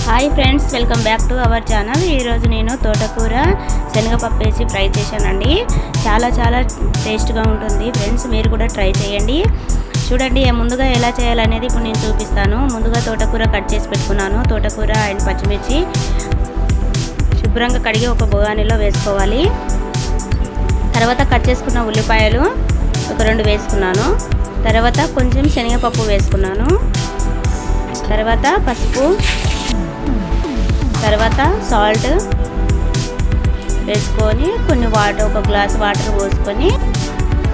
Hi friends, welcome back to our channel. ఈరోజు నేను తోటకూర శనగపప్పు వేసి ఫ్రై చేశానండి. చాలా టేస్ట్గా ఉంటుంది ఫ్రెండ్స్, మీరు కూడా ట్రై చేయండి. చూడండి, ముందుగా ఎలా చేయాలనేది ఇప్పుడు నేను చూపిస్తాను. ముందుగా తోటకూర కట్ చేసి పెట్టుకున్నాను. తోటకూర అండ్ పచ్చిమిర్చి శుభ్రంగా కడిగి ఒక బగానిలో వేసుకోవాలి. తర్వాత కట్ చేసుకున్న ఉల్లిపాయలు ఒక 2 వేసుకున్నాను. తర్వాత కొంచెం శనగపప్పు వేసుకున్నాను. తర్వాత పసుపు, తర్వాత సాల్ట్ వేసుకొని కొన్ని ఒక గ్లాస్ వాటర్ పోసుకొని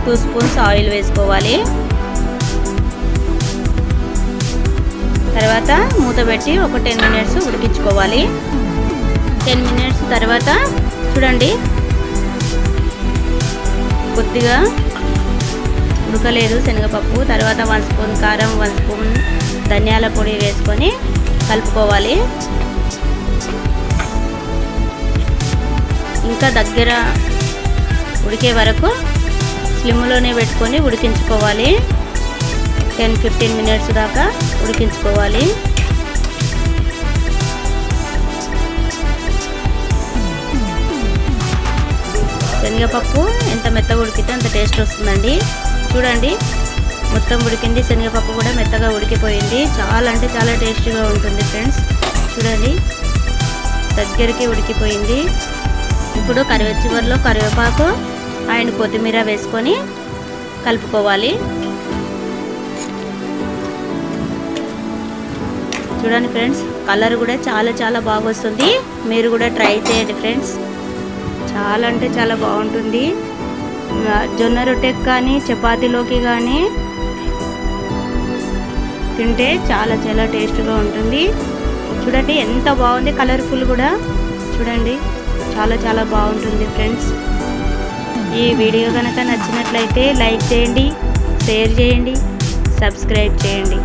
2 స్పూన్స్ ఆయిల్ వేసుకోవాలి. తర్వాత మూత పెట్టి ఒక 10 మినిట్స్ ఉడికించుకోవాలి. 10 మినిట్స్ తర్వాత చూడండి, కొద్దిగా ఉడకలేదు శనగపప్పు. తర్వాత 1 స్పూన్ కారం, 1 స్పూన్ ధనియాల పొడి వేసుకొని కలుపుకోవాలి. ఇంకా దగ్గర ఉడికే వరకు స్లిమ్లోనే పెట్టుకొని ఉడికించుకోవాలి. 10-15 మినిట్స్ దాకా ఉడికించుకోవాలి. శనగపప్పు ఎంత మెత్తగా ఉడికితే అంత టేస్ట్ వస్తుందండి. చూడండి, మొత్తం ఉడికింది. శనగపప్పు కూడా మెత్తగా ఉడికిపోయింది. చాలా టేస్టీగా ఉంటుంది ఫ్రెండ్స్. చూడండి, దగ్గరికి ఉడికిపోయింది. ఇప్పుడు చివరిలో కరివేపాకు అండ్ కొత్తిమీర వేసుకొని కలుపుకోవాలి. చూడండి ఫ్రెండ్స్, కలర్ కూడా చాలా బాగా వస్తుంది. మీరు కూడా ట్రై చేయండి ఫ్రెండ్స్. చాలా బాగుంటుంది. జొన్న రొట్టెకి కానీ చపాతీలోకి కానీ తింటే చాలా టేస్ట్గా ఉంటుంది. చూడండి ఎంత బాగుంది, కలర్ఫుల్ కూడా. చూడండి, చాలా బాగుంటుంది ఫ్రెండ్స్. ఈ వీడియో కనుక నచ్చినట్లయితే లైక్ చేయండి, షేర్ చేయండి, సబ్స్క్రైబ్ చేయండి.